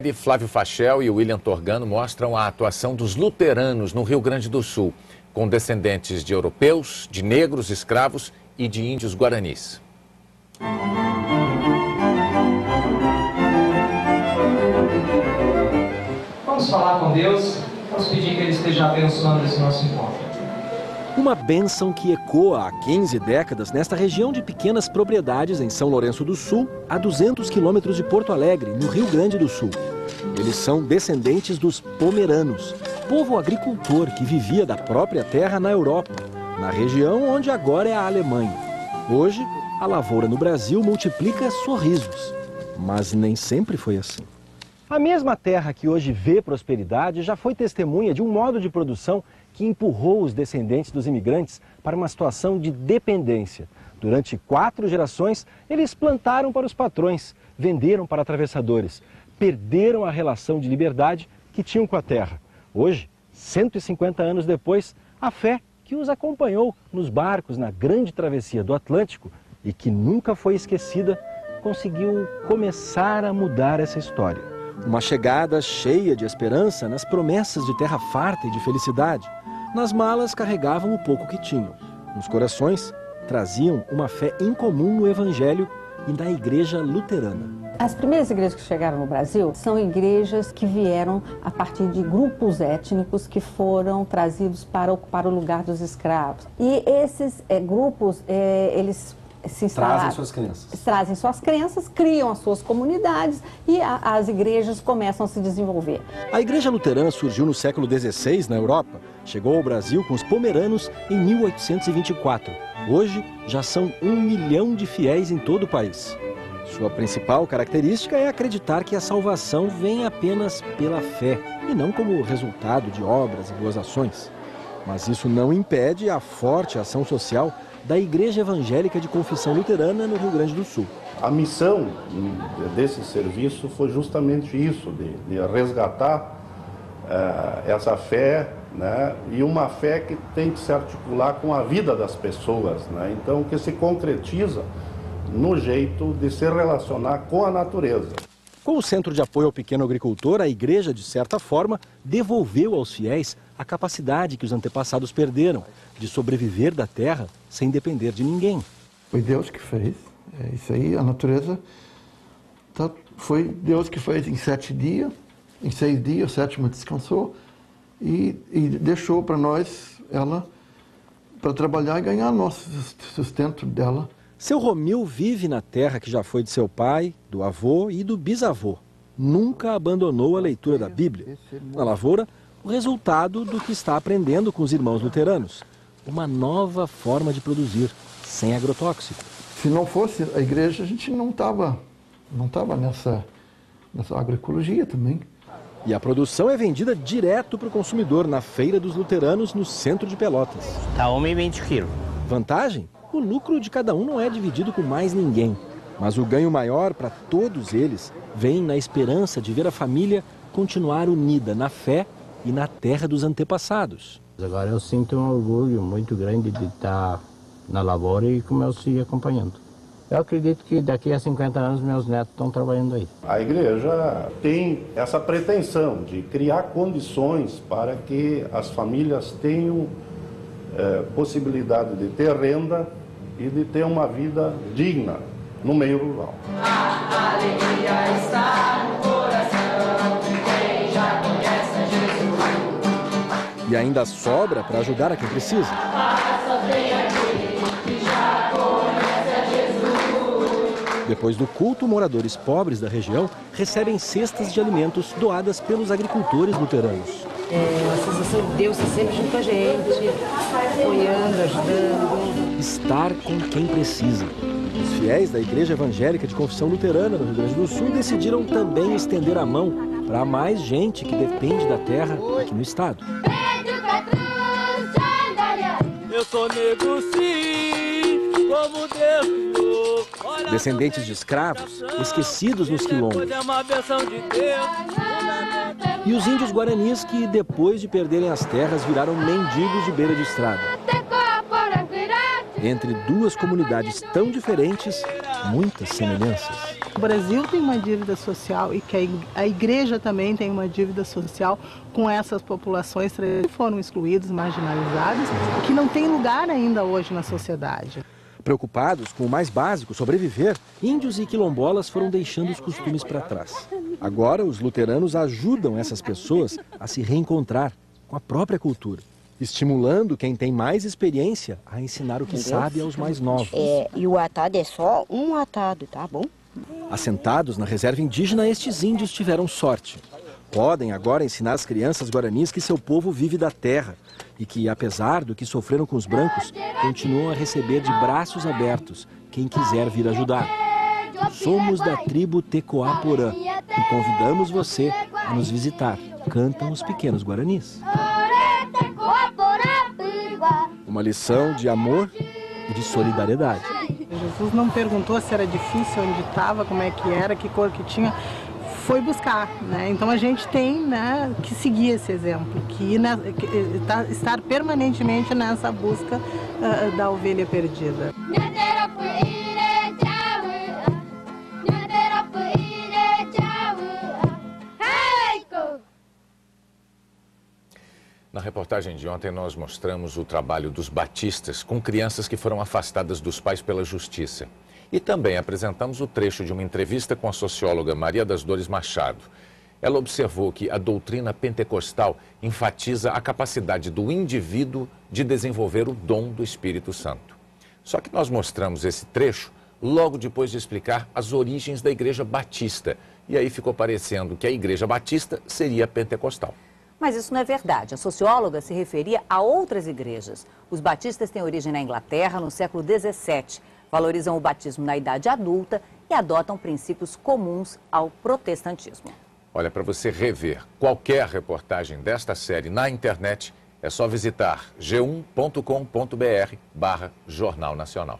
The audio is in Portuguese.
série, Flávio Fachel e William Torgano mostram a atuação dos luteranos no Rio Grande do Sul, com descendentes de europeus, de negros escravos e de índios guaranis. Vamos falar com Deus, vamos pedir que Ele esteja abençoando esse nosso encontro. Uma bênção que ecoa há 15 décadas nesta região de pequenas propriedades em São Lourenço do Sul, a 200 quilômetros de Porto Alegre, no Rio Grande do Sul. Eles são descendentes dos pomeranos, povo agricultor que vivia da própria terra na Europa, na região onde agora é a Alemanha. Hoje, a lavoura no Brasil multiplica sorrisos, mas nem sempre foi assim. A mesma terra que hoje vê prosperidade já foi testemunha de um modo de produção que empurrou os descendentes dos imigrantes para uma situação de dependência. Durante 4 gerações, eles plantaram para os patrões, venderam para atravessadores, perderam a relação de liberdade que tinham com a terra. Hoje, 150 anos depois, a fé que os acompanhou nos barcos na grande travessia do Atlântico e que nunca foi esquecida, conseguiu começar a mudar essa história. Uma chegada cheia de esperança nas promessas de terra farta e de felicidade. Nas malas carregavam o pouco que tinham. Nos corações traziam uma fé incomum no Evangelho e na Igreja Luterana. As primeiras igrejas que chegaram no Brasil são igrejas que vieram a partir de grupos étnicos que foram trazidos para ocupar o lugar dos escravos. E esses grupos, eles se instalaram, trazem suas crenças, criam as suas comunidades e as igrejas começam a se desenvolver. A Igreja Luterana surgiu no século XVI na Europa, chegou ao Brasil com os pomeranos em 1824. Hoje já são 1 milhão de fiéis em todo o país. Sua principal característica é acreditar que a salvação vem apenas pela fé e não como resultado de obras e boas ações. Mas isso não impede a forte ação social da Igreja Evangélica de Confissão Luterana no Rio Grande do Sul. A missão desse serviço foi justamente isso, de resgatar essa fé, né, e uma fé que tem que se articular com a vida das pessoas, né, então que se concretiza no jeito de se relacionar com a natureza. Com o Centro de Apoio ao Pequeno Agricultor, a igreja, de certa forma, devolveu aos fiéis a capacidade que os antepassados perderam de sobreviver da terra sem depender de ninguém. Foi Deus que fez. Isso aí, a natureza, foi Deus que fez em 7 dias. Em 6 dias, o 7º descansou e deixou para nós ela para trabalhar e ganhar nosso sustento dela. Seu Romil vive na terra que já foi de seu pai, do avô e do bisavô. Nunca abandonou a leitura da Bíblia. Na lavoura, o resultado do que está aprendendo com os irmãos luteranos. Uma nova forma de produzir, sem agrotóxico. Se não fosse a igreja, a gente não estava nessa agroecologia também. E a produção é vendida direto para o consumidor na Feira dos Luteranos, no centro de Pelotas. Está 1,20 kg. Vantagem? O lucro de cada um não é dividido com mais ninguém. Mas o ganho maior para todos eles vem na esperança de ver a família continuar unida na fé e na terra dos antepassados. Agora eu sinto um orgulho muito grande de estar na lavoura e com meus filhos acompanhando. Eu acredito que daqui a 50 anos meus netos estão trabalhando aí. A igreja tem essa pretensão de criar condições para que as famílias tenham possibilidade de ter renda e de ter uma vida digna no meio rural. A alegria está no coração de quem já conhece Jesus. E ainda sobra para ajudar a quem precisa. Só tem aquele que já conhece Jesus. Depois do culto, moradores pobres da região recebem cestas de alimentos doadas pelos agricultores luteranos. A sensação de Deus está sempre junto com a gente, apoiando, ajudando. Estar com quem precisa. Os fiéis da Igreja Evangélica de Confissão Luterana no Rio Grande do Sul decidiram também estender a mão para mais gente que depende da terra aqui no estado. Eu sou negro sim, como Deus. Descendentes de escravos, esquecidos nos quilombos. E os índios guaranis que, depois de perderem as terras, viraram mendigos de beira de estrada. Entre duas comunidades tão diferentes, muitas semelhanças. que o Brasil tem uma dívida social e que a igreja também tem uma dívida social com essas populações que foram excluídas, marginalizadas, que não têm lugar ainda hoje na sociedade. Preocupados com o mais básico, sobreviver, índios e quilombolas foram deixando os costumes para trás. Agora, os luteranos ajudam essas pessoas a se reencontrar com a própria cultura, estimulando quem tem mais experiência a ensinar o que sabe aos mais novos. E o atado é só um atado, tá bom? Assentados na reserva indígena, estes índios tiveram sorte. Podem agora ensinar as crianças guaranis que seu povo vive da terra e que, apesar do que sofreram com os brancos, continuam a receber de braços abertos quem quiser vir ajudar. Somos da tribo Tecoaporã e convidamos você a nos visitar, cantam os pequenos guaranis. Uma lição de amor e de solidariedade. Jesus não perguntou se era difícil, onde estava, como é que era, que cor que tinha. Foi buscar, né? Então a gente tem, né, que seguir esse exemplo, estar permanentemente nessa busca da ovelha perdida. Na reportagem de ontem, nós mostramos o trabalho dos batistas com crianças que foram afastadas dos pais pela justiça. E também apresentamos o trecho de uma entrevista com a socióloga Maria das Dores Machado. Ela observou que a doutrina pentecostal enfatiza a capacidade do indivíduo de desenvolver o dom do Espírito Santo. Só que nós mostramos esse trecho logo depois de explicar as origens da Igreja Batista. E aí ficou parecendo que a Igreja Batista seria pentecostal. Mas isso não é verdade. A socióloga se referia a outras igrejas. Os batistas têm origem na Inglaterra no século XVII. Valorizam o batismo na idade adulta e adotam princípios comuns ao protestantismo. Olha, para você rever qualquer reportagem desta série na internet, é só visitar g1.com.br/Jornal Nacional.